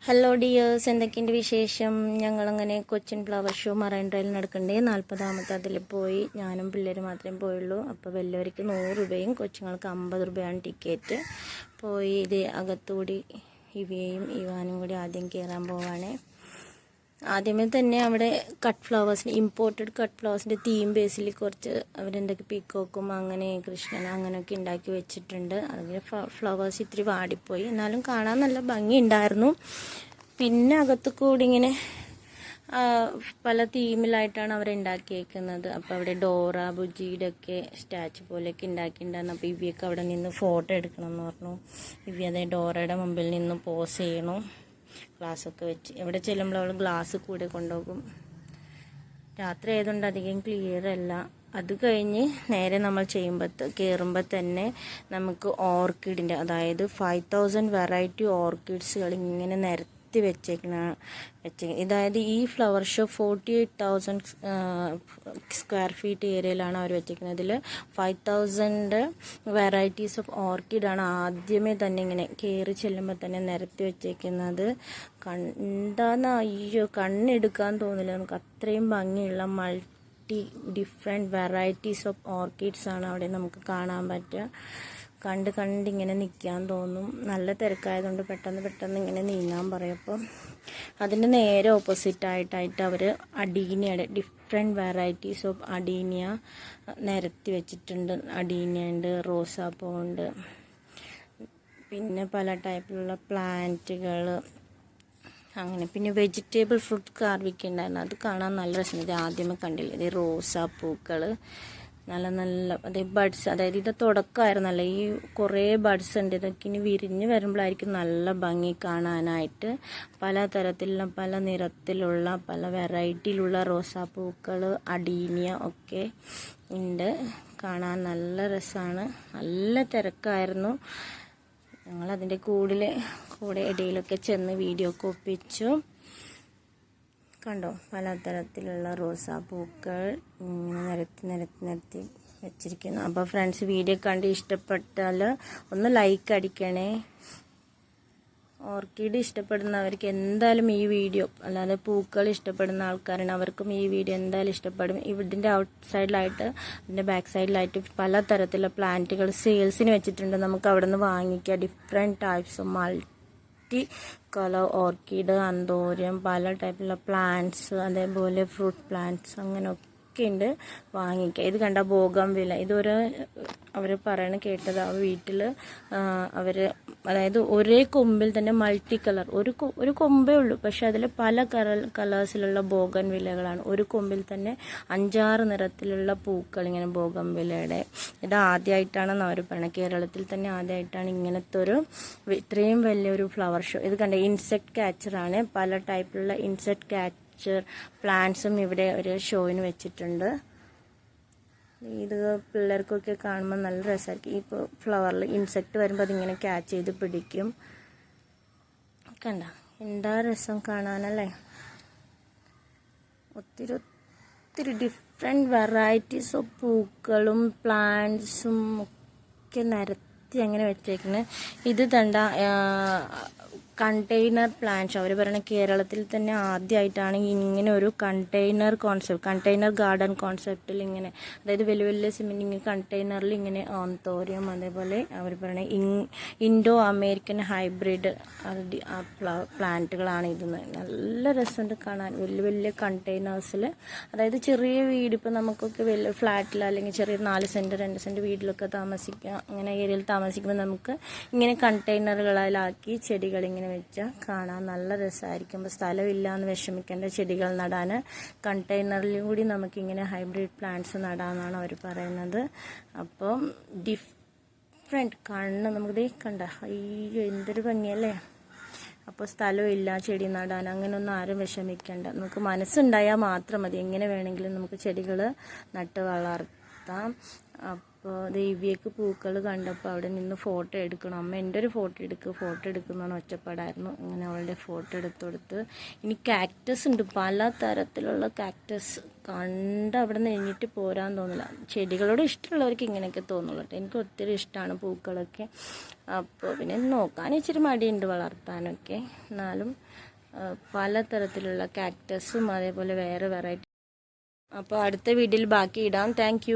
Hello dears, എന്തൊക്കെയുണ്ട് വിശേഷം? ഞങ്ങളങ്ങനെ കൊച്ചിൻ ഫ്ലവർ ഷോ മറൈൻ ഡ്രൈവിൽ നടക്കണ്ടേ 40ാമത്തെ അതിൽ പോയി. ഞാനും പിള്ളേർ മാത്രമേ പോയുള്ളൂ. അപ്പോൾ വലിയവർക്ക് 100 രൂപയും കൊച്ചുങ്ങൾക്ക് 50 രൂപയാണ് ടിക്കറ്റ്. പോയി ഇത് അകത്തുകൂടി ഇവയും ഇവാനും കൂടി ആദ്യം കയറാൻ പോവാണ്. ആദ്യമേ തന്നെ അവിടെ കട്ട് ഫ്ലവേഴ്സിന് ഇമ്പോർട്ടഡ് കട്ട് ഫ്ലവേഴ്സിൻ്റെ തീം ബേസിൽ കുറച്ച് അവരെന്തൊക്കെ പീക്കോക്കും അങ്ങനെ കൃഷ്ണൻ അങ്ങനെയൊക്കെ ഉണ്ടാക്കി വെച്ചിട്ടുണ്ട്. അതിന് ഫ്ലവേഴ്സ് ഇത്തിരി വാടിപ്പോയി, എന്നാലും കാണാൻ നല്ല ഭംഗിയുണ്ടായിരുന്നു. പിന്നെ അകത്ത് കൂടി ഇങ്ങനെ പല തീമിലായിട്ടാണ് അവരുണ്ടാക്കിയേക്കുന്നത്. അപ്പോൾ അവിടെ ഡോറ ബുജിയുടെ ഒക്കെ സ്റ്റാച്ചു പോലെയൊക്കെ ഉണ്ടാക്കിയിട്ടുണ്ടായിരുന്നു. അപ്പോൾ ഇവയൊക്കെ അവിടെ നിന്ന് ഫോട്ടോ എടുക്കണം എന്ന് പറഞ്ഞു. ഇവ അതേ ഡോറയുടെ മുമ്പിൽ നിന്ന് പോസ് ചെയ്യണു, ഗ്ലാസ്സൊക്കെ വെച്ച്. എവിടെ ചെല്ലുമ്പോൾ അവൾ ഗ്ലാസ് കൂടെ കൊണ്ടുപോകും. രാത്രി ആയതുകൊണ്ട് അധികം ക്ലിയർ അല്ല. അത് കഴിഞ്ഞ് നേരെ നമ്മൾ കയറുമ്പോൾ തന്നെ നമുക്ക് ഓർക്കിഡിൻ്റെ, അതായത് 5000 വെറൈറ്റി ഓർക്കിഡ്സുകൾ ഇങ്ങനെ നിരത്തി വെച്ചേക്കുന്ന അതായത് ഈ ഫ്ലവർ ഷോ 48,000 സ്ക്വയർ ഫീറ്റ് ഏരിയയിലാണ് അവർ വെച്ചേക്കുന്നത്. ഇതിൽ 5000 വെറൈറ്റീസ് ഓഫ് ഓർക്കിഡാണ് ആദ്യമേ തന്നെ ഇങ്ങനെ കയറി ചെല്ലുമ്പോൾ തന്നെ നിരത്തി വെച്ചേക്കുന്നത്. അയ്യോ കണ്ണെടുക്കാൻ തോന്നില്ല, നമുക്ക് അത്രയും ഭംഗിയുള്ള ഡിഫറെൻറ്റ് വെറൈറ്റീസ് ഓഫ് ഓർക്കിഡ്സ് ആണ് അവിടെ നമുക്ക് കാണാൻ പറ്റുക. കണ്ടിങ്ങനെ നിൽക്കാൻ തോന്നും. നല്ല തിരക്കായതുകൊണ്ട് പെട്ടെന്ന് ഇങ്ങനെ നീങ്ങാൻ പറയും. അപ്പം അതിൻ്റെ നേരെ ഓപ്പോസിറ്റായിട്ട് അവർ അഡീനിയയുടെ ഡിഫറെൻറ്റ് വെറൈറ്റീസ് ഓഫ് അഡീനിയ നിരത്തി വെച്ചിട്ടുണ്ട്. അഡീനിയ ഉണ്ട്, റോസാപ്പൂ ഉണ്ട്, പിന്നെ പല ടൈപ്പിലുള്ള പ്ലാന്റുകൾ അങ്ങനെ. പിന്നെ വെജിറ്റബിൾ ഫ്രൂട്ട് കാർവിക്ക് ഉണ്ടായിരുന്നു, അത് കാണാൻ നല്ല രസമുണ്ട്. ഇത് ആദ്യമേ കണ്ടില്ല, ഇത് റോസാപ്പൂക്കൾ നല്ല അതേ ബഡ്സ്, അതായത് ഇത് തുടക്കമായിരുന്നല്ലോ. ഈ കുറേ ബഡ്സ് ഉണ്ട്, ഇതൊക്കെ ഇനി വിരിഞ്ഞ് വരുമ്പോഴായിരിക്കും നല്ല ഭംഗി കാണാനായിട്ട്. പല തരത്തിലുള്ള പല നിറത്തിലുള്ള പല വെറൈറ്റിയിലുള്ള റോസാപ്പൂക്കൾ അഡീനിയ ഒക്കെ ഉണ്ട്. കാണാൻ നല്ല രസമാണ്. നല്ല തിരക്കായിരുന്നു. ഞങ്ങളതിൻ്റെ കൂടെ ഇടയിലൊക്കെ ചെന്ന് വീഡിയോ ഒക്കെ ഒപ്പിച്ചു. കണ്ടോ, പലതരത്തിലുള്ള റോസാപ്പൂക്കൾ ഇങ്ങനെ നിരത്തി വെച്ചിരിക്കുന്നു. അപ്പോൾ ഫ്രണ്ട്സ്, വീഡിയോ കണ്ട് ഇഷ്ടപ്പെട്ടാൽ ഒന്ന് ലൈക്ക് അടിക്കണേ. ഓർക്കിഡ് ഇഷ്ടപ്പെടുന്നവർക്ക് എന്തായാലും ഈ വീഡിയോ, അല്ലാതെ പൂക്കൾ ഇഷ്ടപ്പെടുന്ന ആൾക്കാരാണ്, അവർക്കും ഈ വീഡിയോ എന്തായാലും ഇഷ്ടപ്പെടും. ഇതിൻ്റെ ഔട്ട് സൈഡിലായിട്ട് ഇതിൻ്റെ ബാക്ക് സൈഡിലായിട്ട് പല തരത്തിലുള്ള പ്ലാന്റുകൾ സെയിൽസിന് വെച്ചിട്ടുണ്ട്. നമുക്ക് അവിടെ നിന്ന് വാങ്ങിക്കാം. Different types of multi colour orchid, anthurium, പല ടൈപ്പിലുള്ള പ്ലാന്റ്സ്, അതേപോലെ ഫ്രൂട്ട് പ്ലാന്റ്സ് അങ്ങനെയൊക്കെ ഉണ്ട്, വാങ്ങിക്കുക. ഇത് കണ്ട ബോഗൺവില്ല, ഇതൊരു അവർ പറയണ കേട്ടത്, ആ വീട്ടിൽ അതായത് ഒരേ കൊമ്പിൽ തന്നെ മൾട്ടി കളർ, ഒരു കൊമ്പേ ഉള്ളൂ, പക്ഷെ അതിൽ പല കളേഴ്സിലുള്ള ബോഗൺവില്ലകളാണ്. ഒരു കൊമ്പിൽ തന്നെ 5-6 നിറത്തിലുള്ള പൂക്കൾ ഇങ്ങനെ ബോഗൺവില്ലയുടെ. ഇത് ആദ്യമായിട്ടാണെന്ന് അവർ പറയണത്, കേരളത്തിൽ തന്നെ ആദ്യമായിട്ടാണ് ഇങ്ങനത്തെ ഇത്രയും വലിയൊരു ഫ്ലവർ ഷോ. ഇത് കണ്ട ഇൻസെക്ട് ക്യാച്ചറാണ്, പല ടൈപ്പിലുള്ള ഇൻസെക്ട് ക്യാച്ചർ പ്ലാന്റ്സും ഇവിടെ ഒരു ഷോയിന് വെച്ചിട്ടുണ്ട്. ഇത് പിള്ളേർക്കൊക്കെ കാണുമ്പോൾ നല്ല രസമായിരിക്കും. ഇപ്പോൾ ഫ്ലവറിൽ ഇൻസെക്റ്റ് വരുമ്പോൾ അതിങ്ങനെ ക്യാച്ച് ചെയ്ത് പിടിക്കും. കണ്ട എന്താ രസം കാണാനല്ലേ. ഒത്തിരി ഡിഫറെൻറ്റ് വെറൈറ്റീസ് ഓഫ് പൂക്കളും പ്ലാന്റ്സും ഒക്കെ നിരത്തി അങ്ങനെ വെച്ചേക്കുന്നത്. ഇത് കണ്ട കണ്ടെയ്നർ പ്ലാന്റ്സ്, അവർ പറയുന്ന കേരളത്തിൽ തന്നെ ആദ്യമായിട്ടാണ് ഇങ്ങനെ ഒരു കണ്ടെയ്നർ ഗാർഡൻ കോൺസെപ്റ്റിൽ ഇങ്ങനെ, അതായത് വലിയ സിമെൻറ്റ് കണ്ടെയ്നറിൽ ഇങ്ങനെ ആന്തോറിയം, അതേപോലെ അവർ പറയുന്ന ഇൻഡോ അമേരിക്കൻ ഹൈബ്രിഡ് പ്ലാന്റുകളാണ് ഇത്. നല്ല രസമുണ്ട് കാണാൻ. വലിയ കണ്ടെയ്നേഴ്സിൽ, അതായത് ചെറിയ വീട്, ഇപ്പോൾ നമുക്കൊക്കെ വലിയ ഫ്ലാറ്റിൽ അല്ലെങ്കിൽ ചെറിയ 4 സെൻറ്റ് 2 സെൻറ്റ് വീട്ടിലൊക്കെ താമസിക്കുക, അങ്ങനെ ഏരിയയിൽ താമസിക്കുമ്പോൾ നമുക്ക് ഇങ്ങനെ കണ്ടെയ്നറുകളിലാക്കി ചെടികൾ ഇങ്ങനെ വെച്ചാൽ കാണാൻ നല്ല രസമായിരിക്കും. അപ്പോൾ സ്ഥലമില്ല എന്ന് വിഷമിക്കേണ്ട, ചെടികൾ നടാൻ കണ്ടെയ്നറിലും കൂടി നമുക്കിങ്ങനെ ഹൈബ്രിഡ് പ്ലാന്റ്സ് നടാമെന്നാണ് അവർ പറയുന്നത്. അപ്പം ഡിഫറെൻറ്റ് നമുക്കിത് കണ്ട, അയ്യോ എന്തൊരു ഭംഗിയല്ലേ. അപ്പോൾ സ്ഥലമില്ല ചെടി നടാൻ, അങ്ങനെയൊന്നും ആരും വിഷമിക്കേണ്ട. നമുക്ക് മനസ്സുണ്ടായാൽ മാത്രം മതി, എങ്ങനെ വേണമെങ്കിലും നമുക്ക് ചെടികൾ നട്ട് വളർത്താം. അപ്പോൾ ദേവിയേക്ക് പൂക്കൾ കണ്ടപ്പോൾ അവിടെ നിന്ന് ഫോട്ടോ എടുക്കണം, അമ്മ എൻ്റെ ഒരു ഫോട്ടോ എടുക്കുന്നതാണ് ഒച്ചപ്പാടായിരുന്നു. അങ്ങനെ അവളുടെ ഫോട്ടോ എടുത്തു കൊടുത്ത്. ഇനി കാക്ടസ് ഉണ്ട്, പല തരത്തിലുള്ള കാക്ടസ് കണ്ട് അവിടെ നിന്ന് എഴുന്നിട്ട് പോരാൻ തോന്നില്ല. ചെടികളോട് ഇഷ്ടമുള്ളവർക്ക് ഇങ്ങനെയൊക്കെ തോന്നുള്ളൂ കേട്ടോ. എനിക്ക് ഒത്തിരി ഇഷ്ടമാണ് പൂക്കളൊക്കെ. അപ്പോൾ പിന്നെ നോക്കാൻ ഇച്ചിരി മടിയുണ്ട് വളർത്താനൊക്കെ, എന്നാലും പലതരത്തിലുള്ള കാക്ടസും അതേപോലെ വേറെ വെറൈറ്റി. അപ്പോൾ അടുത്ത വീഡിയോയിൽ ബാക്കി ഇടാം. താങ്ക്